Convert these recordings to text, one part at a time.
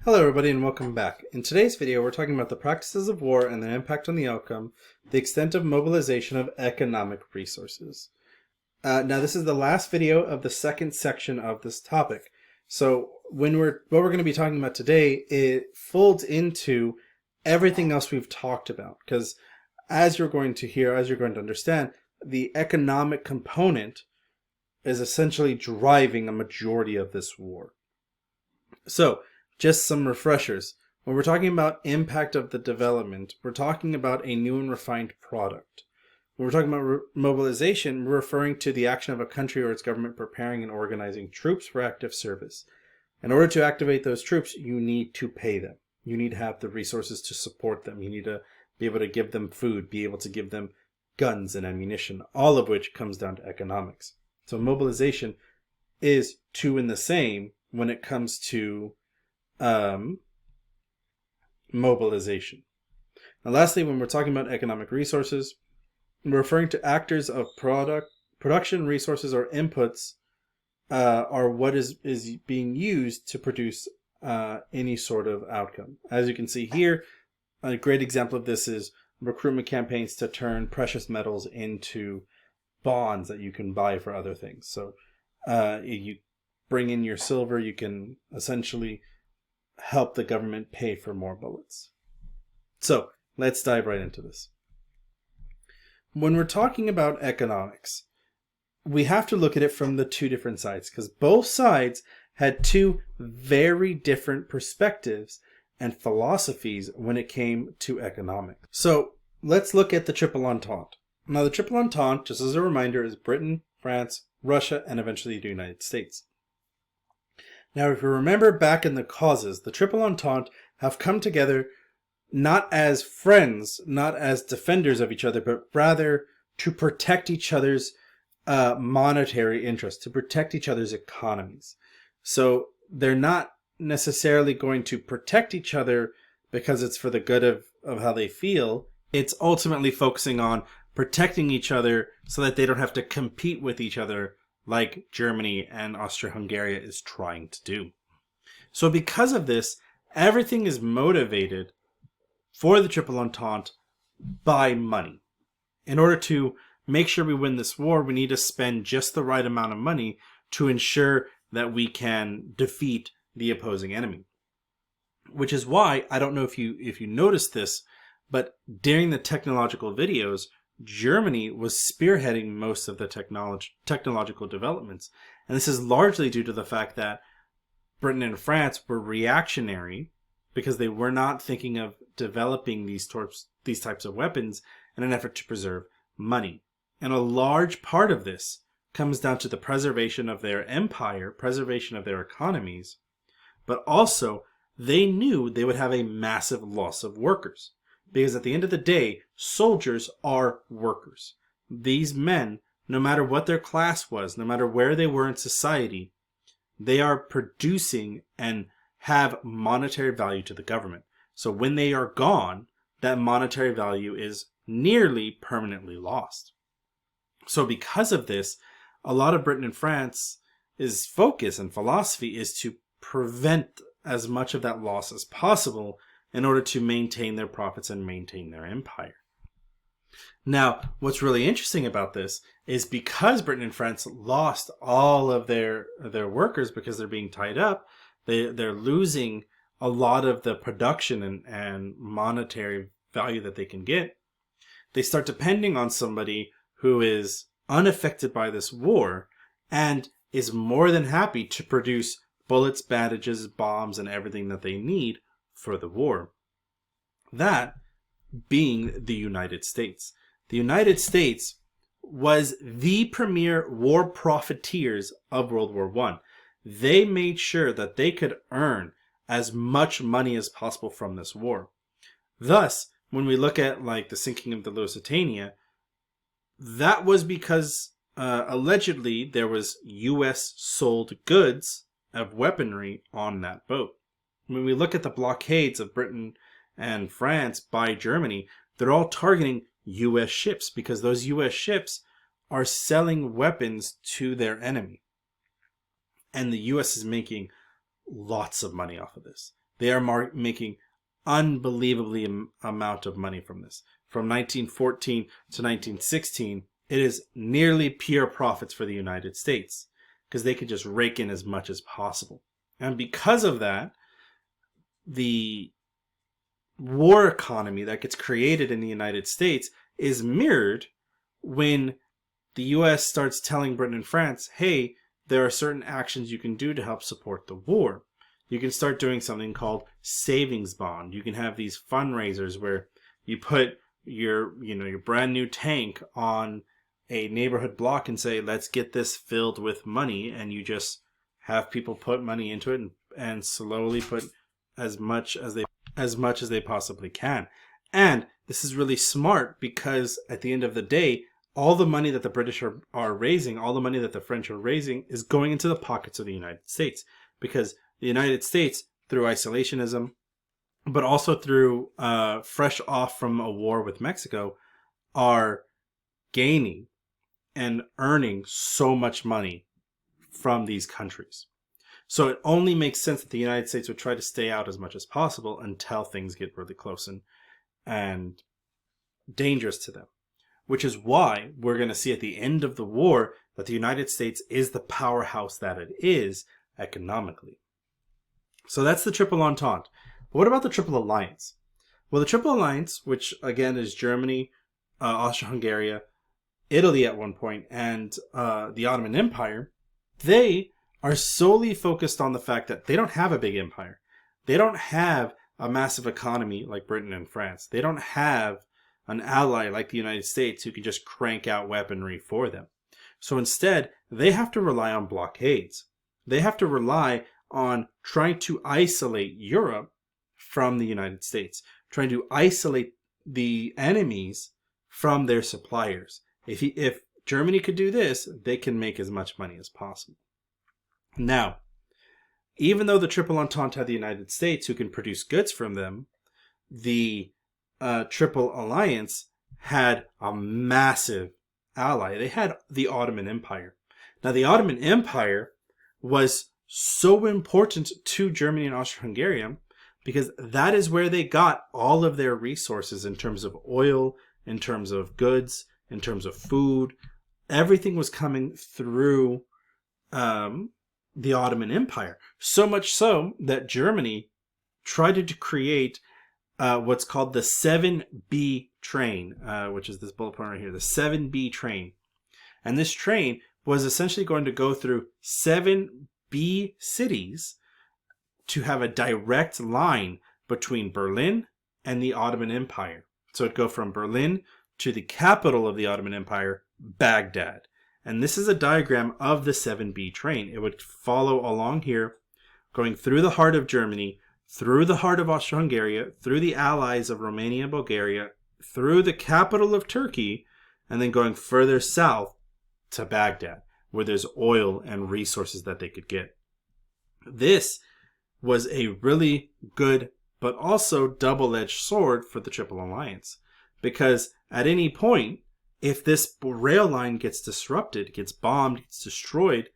Hello everybody and welcome back. In today's video we're talking about the practices of war and their impact on the outcome, the extent of mobilization of economic resources. Now this is the last video of the second section of this topic. So what we're going to be talking about today, it folds into everything else we've talked about, because as you're going to hear, as you're going to understand, the economic component is essentially driving a majority of this war. So just some refreshers. When we're talking about impact of the development, we're talking about a new and refined product. When we're talking about mobilization, we're referring to the action of a country or its government preparing and organizing troops for active service. In order to activate those troops, you need to pay them. You need to have the resources to support them. You need to be able to give them food, be able to give them guns and ammunition, all of which comes down to economics. So mobilization is two in the same when it comes to mobilization. Now lastly, when we're talking about economic resources, we're referring to actors of production resources or inputs are what is being used to produce any sort of outcome. As you can see here, a great example of this is recruitment campaigns to turn precious metals into bonds that you can buy for other things. So you bring in your silver, you can essentially help the government pay for more bullets. So let's dive right into this. When we're talking about economics, we have to look at it from the two different sides, because both sides had two very different perspectives and philosophies when it came to economics. So let's look at the Triple Entente. Now the Triple Entente, just as a reminder, is Britain, France, Russia, and eventually the United States. Now, if you remember back in the causes, the Triple Entente have come together not as friends, not as defenders of each other, but rather to protect each other's monetary interests, to protect each other's economies. So they're not necessarily going to protect each other because it's for the good of how they feel. It's ultimately focusing on protecting each other so that they don't have to compete with each other like Germany and Austria-Hungary is trying to do. So because of this, everything is motivated for the Triple Entente by money. In order to make sure we win this war, we need to spend just the right amount of money to ensure that we can defeat the opposing enemy. Which is why, I don't know if you noticed this, but during the technological videos, Germany was spearheading most of the technological developments. And this is largely due to the fact that Britain and France were reactionary because they were not thinking of developing these types of weapons in an effort to preserve money. And a large part of this comes down to the preservation of their empire, preservation of their economies, but also they knew they would have a massive loss of workers. Because at the end of the day, soldiers are workers. These men, no matter what their class was, no matter where they were in society, they are producing and have monetary value to the government. So when they are gone, that monetary value is nearly permanently lost. So because of this, a lot of Britain and France's focus and philosophy is to prevent as much of that loss as possible in order to maintain their profits and maintain their empire. Now, what's really interesting about this is because Britain and France lost all of their workers because they're being tied up, they're losing a lot of the production and monetary value that they can get. They start depending on somebody who is unaffected by this war and is more than happy to produce bullets, bandages, bombs, and everything that they need for the war. That being the United States. The United States was the premier war profiteers of World War I. They made sure that they could earn as much money as possible from this war. Thus, when we look at like the sinking of the Lusitania, that was because allegedly there was U.S. sold goods of weaponry on that boat. When we look at the blockades of Britain and France by Germany, they're all targeting U.S. ships because those U.S. ships are selling weapons to their enemy. And the U.S. is making lots of money off of this. They are making unbelievably amount of money from this. From 1914 to 1916, it is nearly pure profits for the United States because they can just rake in as much as possible. And because of that, the war economy that gets created in the United States is mirrored when the US starts telling Britain and France, hey, there are certain actions you can do to help support the war. You can start doing something called savings bond. You can have these fundraisers where you put your brand new tank on a neighborhood block and say, let's get this filled with money, and you just have people put money into it and slowly put as much as they possibly can. And this is really smart because at the end of the day, all the money that the British are raising, all the money that the French are raising is going into the pockets of the United States, because the United States, through isolationism, but also through fresh off from a war with Mexico, are gaining and earning so much money from these countries. So it only makes sense that the United States would try to stay out as much as possible until things get really close and dangerous to them. Which is why we're going to see at the end of the war that the United States is the powerhouse that it is economically. So that's the Triple Entente. But what about the Triple Alliance? Well, the Triple Alliance, which again is Germany, Austria-Hungary, Italy at one point, and the Ottoman Empire, they are solely focused on the fact that they don't have a big empire. They don't have a massive economy like Britain and France. They don't have an ally like the United States who can just crank out weaponry for them. So instead, they have to rely on blockades. They have to rely on trying to isolate Europe from the United States, trying to isolate the enemies from their suppliers. If Germany could do this, they can make as much money as possible. Now, even though the Triple Entente had the United States who can produce goods from them, the Triple Alliance had a massive ally. They had the Ottoman Empire. Now, the Ottoman Empire was so important to Germany and Austria-Hungary because that is where they got all of their resources in terms of oil, in terms of goods, in terms of food. Everything was coming through the Ottoman Empire. So much so that Germany tried to create what's called the 7B train, which is this bullet point right here, the 7B train. And this train was essentially going to go through 7B cities to have a direct line between Berlin and the Ottoman Empire. So it'd go from Berlin to the capital of the Ottoman Empire, Baghdad. And this is a diagram of the 7B train. It would follow along here, going through the heart of Germany, through the heart of Austria-Hungary, through the allies of Romania and Bulgaria, through the capital of Turkey, and then going further south to Baghdad, where there's oil and resources that they could get. This was a really good, but also double-edged sword for the Triple Alliance. Because at any point, if this rail line gets disrupted, gets bombed, gets destroyed,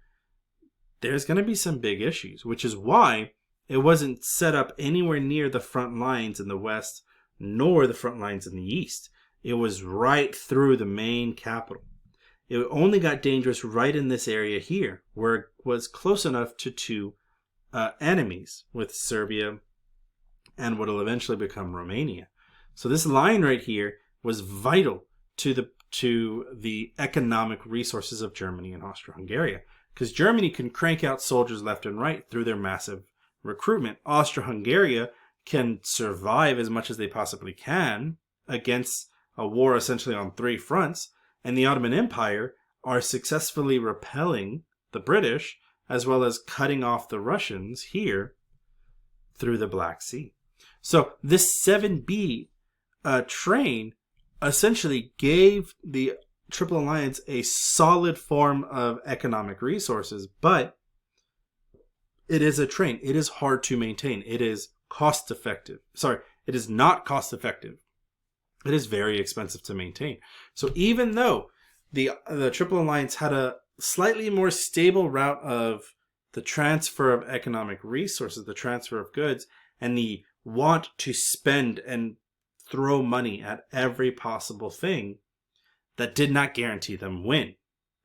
there's going to be some big issues, which is why it wasn't set up anywhere near the front lines in the west, nor the front lines in the east. It was right through the main capital. It only got dangerous right in this area here, where it was close enough to two enemies, with Serbia and what will eventually become Romania. So this line right here was vital to the economic resources of Germany and Austria-Hungary, because Germany can crank out soldiers left and right through their massive recruitment. Austria-Hungary can survive as much as they possibly can against a war essentially on three fronts, and the Ottoman Empire are successfully repelling the British as well as cutting off the Russians here through the Black Sea. So this 7B train essentially gave the Triple Alliance a solid form of economic resources, but it is a train. It is hard to maintain. It is cost effective. Sorry, it is not cost effective. It is very expensive to maintain. So even though the Triple Alliance had a slightly more stable route of the transfer of economic resources, the transfer of goods, and the want to spend and throw money at every possible thing, that did not guarantee them win.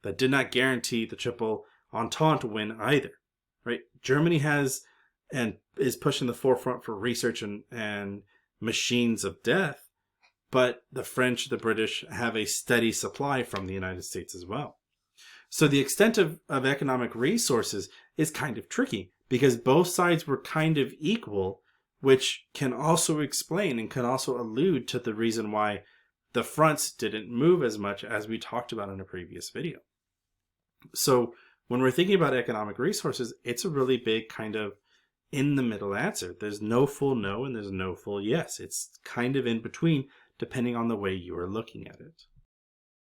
That did not guarantee the Triple Entente win either. Right? Germany has and is pushing the forefront for research and machines of death, but the French, the British have a steady supply from the United States as well. So the extent of economic resources is kind of tricky because both sides were kind of equal, which can also explain and can also allude to the reason why the fronts didn't move as much as we talked about in a previous video. So when we're thinking about economic resources, it's a really big kind of in the middle answer. There's no full no and there's no full yes. It's kind of in between depending on the way you are looking at it.